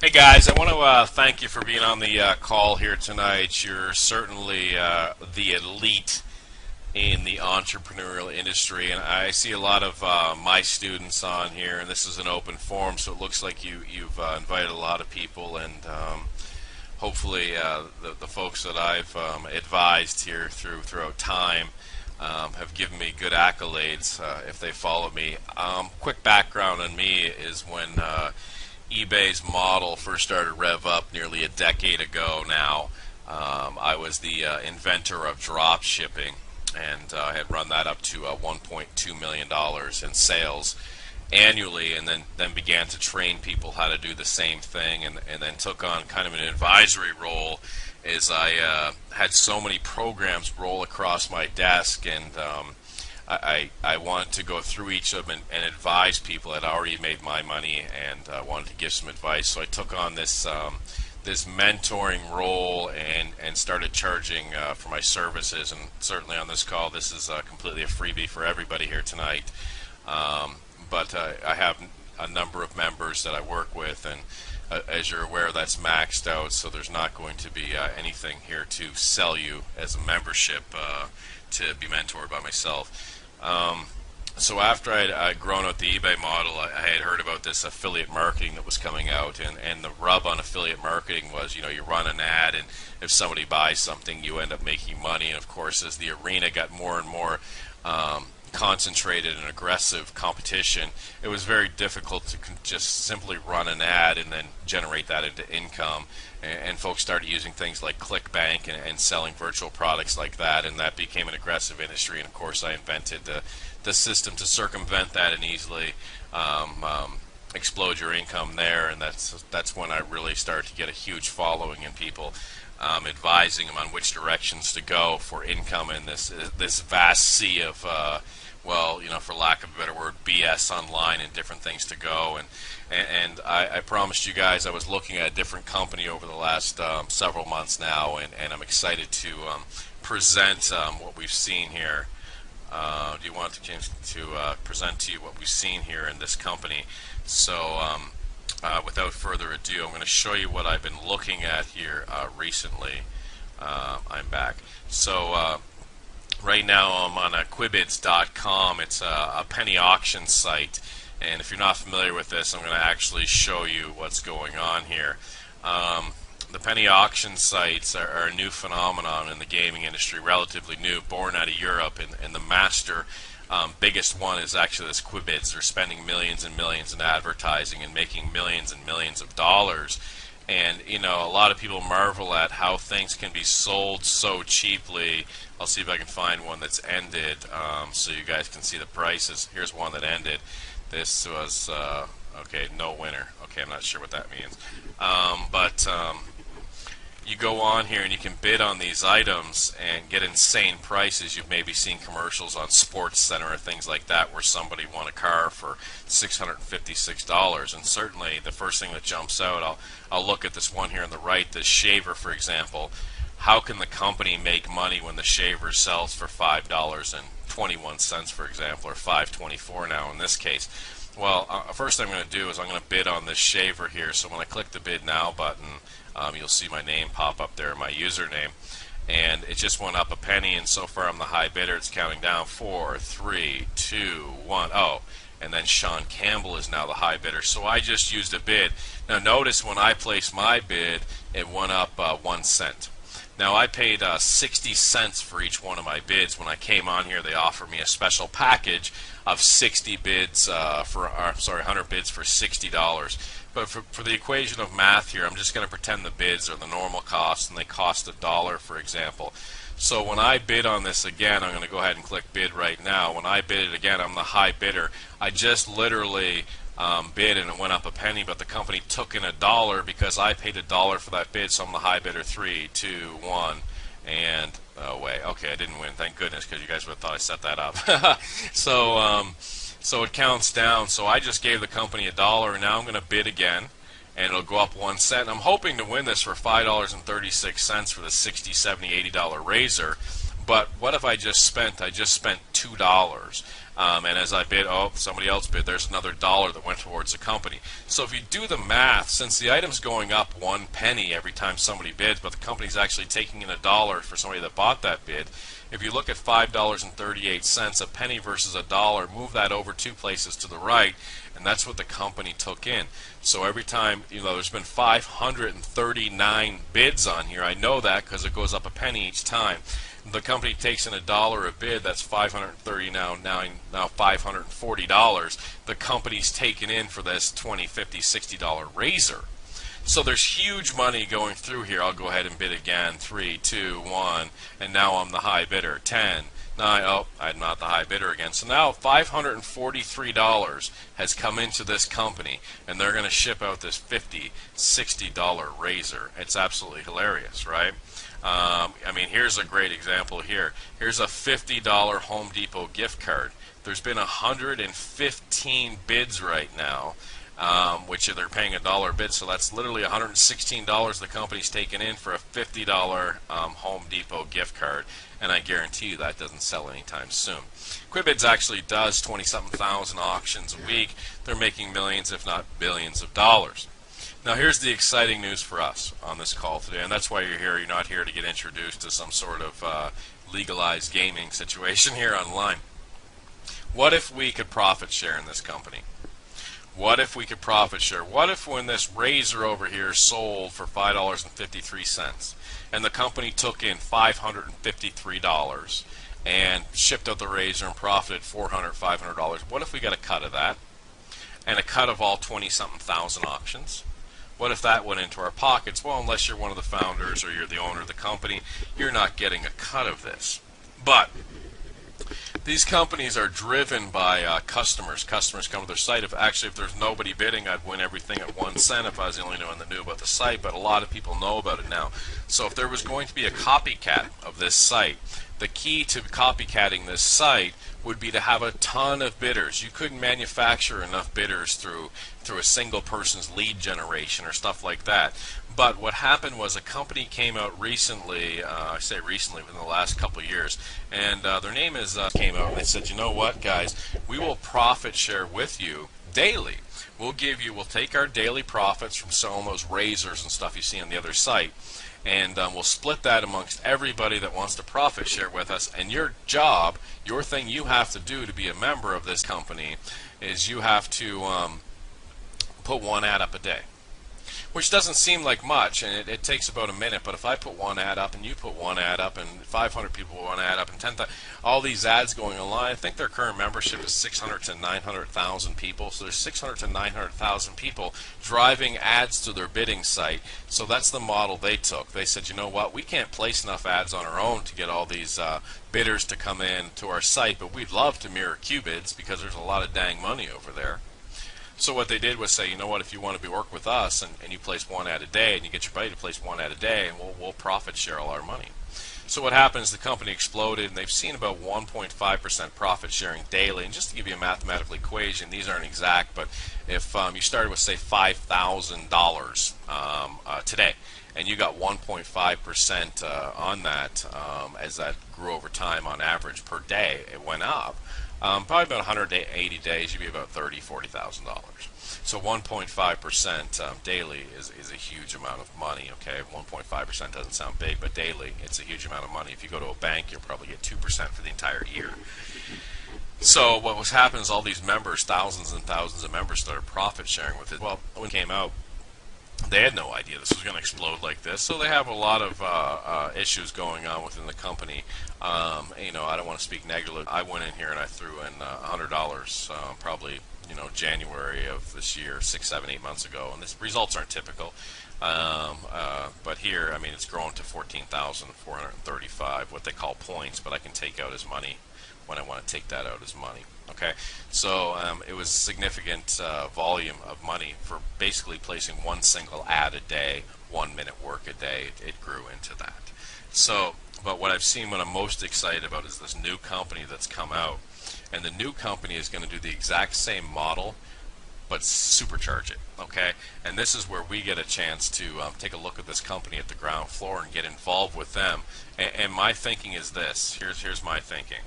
Hey guys, I want to thank you for being on the call here tonight. You're certainly the elite in the entrepreneurial industry, and I see a lot of my students on here, and this is an open forum, so it looks like you've invited a lot of people, and hopefully the folks that I've advised here throughout time have given me good accolades if they follow me. Quick background on me is when eBay's model first started to rev up nearly a decade ago now. I was the inventor of drop shipping, and I had run that up to $1.2 million in sales annually, and then began to train people how to do the same thing, and then took on kind of an advisory role as I had so many programs roll across my desk, and I wanted to go through each of them and advise people that had already made my money, and wanted to give some advice. So I took on this this mentoring role and started charging for my services. And certainly on this call, this is completely a freebie for everybody here tonight. But I have a number of members that I work with, and as you're aware, that's maxed out, so there's not going to be anything here to sell you as a membership to be mentored by myself. So after I'd grown out the eBay model, I had heard about this affiliate marketing that was coming out, and the rub on affiliate marketing was, you run an ad, and if somebody buys something, you end up making money. And of course, as the arena got more and more concentrated and aggressive competition, it was very difficult to just simply run an ad and then generate that into income. And folks started using things like ClickBank and selling virtual products like that, and that became an aggressive industry. And of course, I invented the system to circumvent that and easily explode your income there. And that's when I really started to get a huge following in people, advising them on which directions to go for income in this vast sea of for lack of a better word, BS online and different things to go. And I promised you guys I was looking at a different company over the last several months now, and I'm excited to present what we've seen here. Do you want to, James, to present to you what we've seen here in this company? So without further ado, I'm going to show you what I've been looking at here recently. I'm back. So right now I'm on quibids.com. It's a penny auction site, and if you're not familiar with this, I'm going to actually show you what's going on here. The penny auction sites are a new phenomenon in the gaming industry, relatively new, born out of Europe, and the master biggest one is actually this Quibids. They're spending millions and millions in advertising and making millions and millions of dollars. And a lot of people marvel at how things can be sold so cheaply. I'll see if I can find one that's ended, so you guys can see the prices. Here's one that ended. This was okay, no winner. Okay, I'm not sure what that means, but you go on here and you can bid on these items and get insane prices. You've maybe seen commercials on Sports Center or things like that where somebody won a car for $656, and certainly the first thing that jumps out, I'll look at this one here on the right, this shaver, for example. How can the company make money when the shaver sells for $5.21, for example, or $5.24 now in this case? Well, first thing I'm going to do is I'm going to bid on this shaver here. So when I click the bid now button, you'll see my name pop up there, my username, and it just went up a penny, and so far I'm the high bidder. It's counting down 4, 3, 2, 1. Oh, and then Sean Campbell is now the high bidder. So I just used a bid. Now notice when I placed my bid, it went up 1 cent. Now I paid 60 cents for each one of my bids. When I came on here, they offered me a special package of 60 bids 100 bids for $60. But for the equation of math here, I'm just going to pretend the bids are the normal cost, and they cost $1, for example. So when I bid on this again, I'm going to go ahead and click bid right now. When I bid it again, I'm the high bidder. I just literally bid and it went up a penny, but the company took in $1 because I paid $1 for that bid, so I'm the high bidder. 3, 2, 1, and oh wait, okay, I didn't win, thank goodness, because you guys would have thought I set that up. So it counts down. So I just gave the company $1, and now I'm going to bid again, and it'll go up 1 cent. I'm hoping to win this for $5.36 for the $60, $70, $80 razor. But what if I just spent $2? And as I bid, oh, somebody else bid, there's another dollar that went towards the company. So if you do the math, since the item's going up 1 penny every time somebody bids, but the company's actually taking in a dollar for somebody that bought that bid, if you look at $5.38, a penny versus a dollar, move that over 2 places to the right, and that's what the company took in. So every time, there's been 539 bids on here. I know that because it goes up a penny each time. The company takes in a dollar a bid, that's 530 now $540. The company's taken in for this $20, $50, $60 razor. So there's huge money going through here. I'll go ahead and bid again. 3, 2, 1, and now I'm the high bidder. 10, 9, oh, I'm not the high bidder again. So now $543 has come into this company, and they're going to ship out this $50, $60 razor. It's absolutely hilarious, right? I mean, here's a great example here. Here's a $50 Home Depot gift card. There's been 115 bids right now, which they're paying a dollar bid, so that's literally $116 the company's taken in for a $50 Home Depot gift card, and I guarantee you that doesn't sell anytime soon. Quibids actually does 20-something thousand auctions a week. They're making millions, if not billions of dollars. Now here's the exciting news for us on this call today, and that's why you're here. You're not here to get introduced to some sort of legalized gaming situation here online. What if we could profit share in this company? What if we could profit share? What if when this razor over here sold for $5.53 and the company took in $553 and shipped out the razor and profited $400, $500? What if we got a cut of that and a cut of all 20-something thousand auctions? What if that went into our pockets? Well, unless you're one of the founders or you're the owner of the company, you're not getting a cut of this. But these companies are driven by customers. Customers come to their site. If there's nobody bidding, I'd win everything at 1 cent if I was the only one that knew about the site, but a lot of people know about it now. So if there was going to be a copycat of this site, the key to copycatting this site would be to have a ton of bidders. You couldn't manufacture enough bidders through a single person's lead generation or stuff like that. But what happened was a company came out recently, I say recently, within the last couple of years, and their name came out and they said, you know what, guys, we will profit share with you daily. We'll take our daily profits from selling those razors and stuff you see on the other site, and we'll split that amongst everybody that wants to profit share with us. And your job, your thing you have to do to be a member of this company is you have to put 1 ad up a day, which doesn't seem like much, and it takes about a minute. But if I put 1 ad up and you put 1 ad up and 500 people put 1 ad up and 10,000, all these ads going online, I think their current membership is 600 to 900,000 people. So there's 600 to 900,000 people driving ads to their bidding site. So that's the model they took. They said, you know what, we can't place enough ads on our own to get all these bidders to come in to our site, but we'd love to mirror Quibids because there's a lot of dang money over there. So what they did was say, you know what, if you want to work with us and you place 1 ad a day and you get your buddy to place 1 ad a day, and we'll profit share all our money. So what happens, the company exploded, and they've seen about 1.5% profit sharing daily. And just to give you a mathematical equation, these aren't exact, but if you started with, say, $5,000 today, and you got 1.5% on that, as that grew over time on average per day, it went up. Probably about 180 days, you'd be about $30,000, $40,000. So 1.5% daily is a huge amount of money. Okay, 1.5% doesn't sound big, but daily it's a huge amount of money. If you go to a bank, you'll probably get 2% for the entire year. So what was happening is all these members, thousands and thousands of members, started profit sharing with it. Well, when it came out, they had no idea this was going to explode like this. So they have a lot of issues going on within the company. I don't want to speak negatively. I went in here and I threw in $100, probably January of this year, 6, 7, 8 months ago, and the results aren't typical. But here, I mean, it's grown to 14,435, what they call points, but I can take out as money when I want to take that out as money. Okay, so it was significant volume of money for basically placing 1 single ad a day, 1 minute work a day. It grew into that. So, but what I've seen, what I'm most excited about is this new company that's come out, and the new company is going to do the exact same model, but supercharge it. Okay, and this is where we get a chance to take a look at this company at the ground floor and get involved with them. And my thinking is this. Here's my thinking.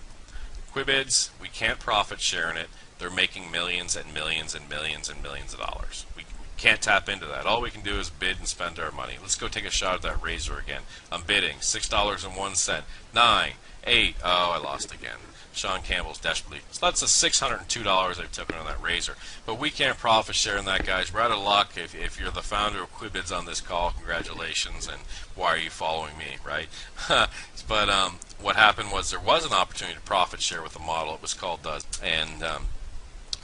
Quibids, we can't profit share in it. They're making millions and millions and millions and millions of dollars. We can't tap into that. All we can do is bid and spend our money. Let's go take a shot at that razor again. I'm bidding $6.01, 9, 8. Oh, I lost again. Sean Campbell's desperately. So that's a $602 I've taken on that razor. But we can't profit share in that, guys. We're out of luck. If you're the founder of Quibids on this call, congratulations. And why are you following me, right? But what happened was there was an opportunity to profit share with the model. It was called and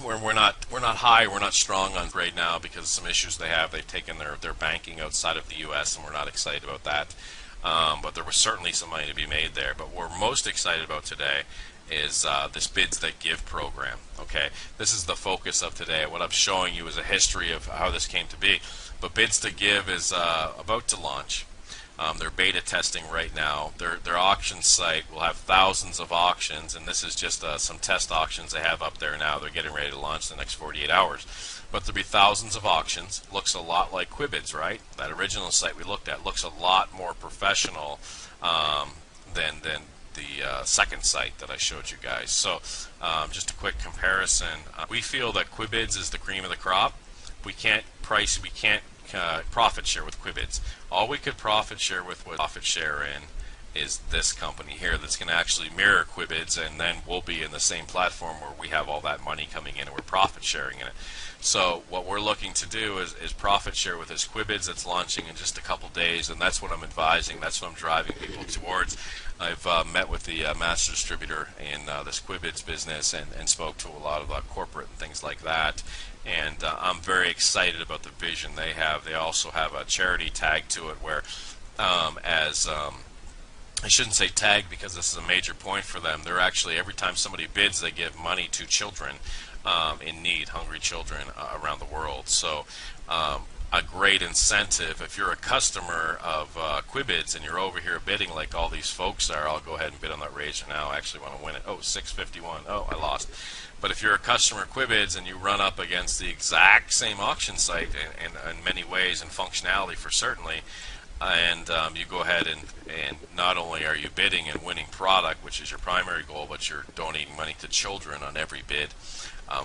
we're not high, we're not strong on right now because of some issues they have. They've taken their banking outside of the U.S. and we're not excited about that. But there was certainly some money to be made there. But what we're most excited about today is this Bids That Give program. Okay, this is the focus of today. What I'm showing you is a history of how this came to be. But Bids That Give is about to launch. They're beta testing right now. Their auction site will have thousands of auctions, and this is just some test auctions they have up there now. They're getting ready to launch the next 48 hours. But there'll be thousands of auctions. Looks a lot like Quibids, right? That original site we looked at looks a lot more professional than the second site that I showed you guys. So just a quick comparison. We feel that Quibids is the cream of the crop. We can't profit share with Quibids. All we could profit share with profit share in is this company here that's going to actually mirror Quibids, and then we'll be in the same platform where we have all that money coming in and we're profit sharing in it. So what we're looking to do is profit share with this Quibids that's launching in just a couple days, and that's what I'm advising. That's what I'm driving people towards. I've met with the master distributor in this Quibids business and spoke to a lot of corporate and things like that. And I'm very excited about the vision they have. They also have a charity tag to it where I shouldn't say tag because this is a major point for them. They're actually, every time somebody bids, they give money to children in need, hungry children around the world. So a great incentive. If you're a customer of Quibids and you're over here bidding like all these folks are, I'll go ahead and bid on that razor now. I actually want to win it. Oh, 651. Oh, I lost. But if you're a customer of Quibids and you run up against the exact same auction site in many ways and functionality for certainly, and you go ahead and not only are you bidding and winning product, which is your primary goal, but you're donating money to children on every bid.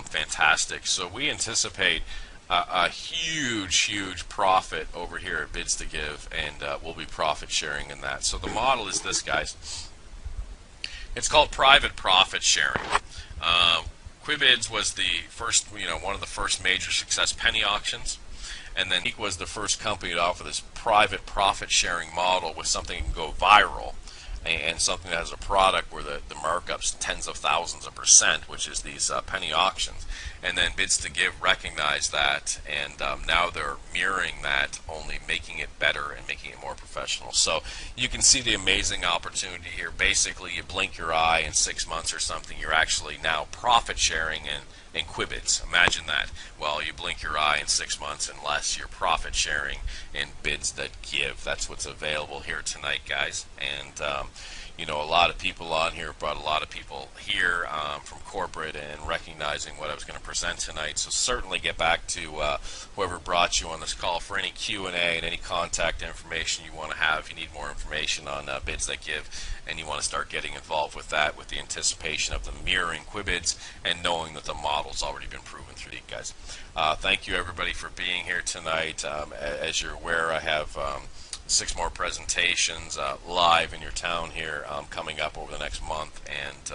Fantastic. So we anticipate a huge profit over here at Bids to Give, and we'll be profit sharing in that. So the model is this, guys. It's called private profit sharing. Quibids was the first, one of the first major success penny auctions, and then he was the first company to offer this private profit sharing model with something that can go viral and something that has a product where the markup's tens of thousands of %, which is these penny auctions. And then Bids to Give recognized that, and now they're mirroring that, only making it better and making it more professional. So you can see the amazing opportunity here. Basically, you blink your eye in 6 months or something, you're actually now profit sharing in Quibids. Imagine that. Well, you blink your eye in 6 months and less, you're profit sharing in Bids That Give. That's what's available here tonight, guys. And a lot of people on here brought a lot of people here from corporate and recognizing what I was going to present tonight. So certainly get back to whoever brought you on this call for any Q&A and any contact information you want to have. If you need more information on Bids That Give and you want to start getting involved with that, with the anticipation of the mirroring Quibids and knowing that the model's already been proven through these guys. Thank you everybody for being here tonight. As you're aware, I have 6 more presentations live in your town here coming up over the next month, and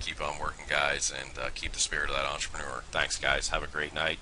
keep on working, guys, and keep the spirit of that entrepreneur. Thanks, guys. Have a great night.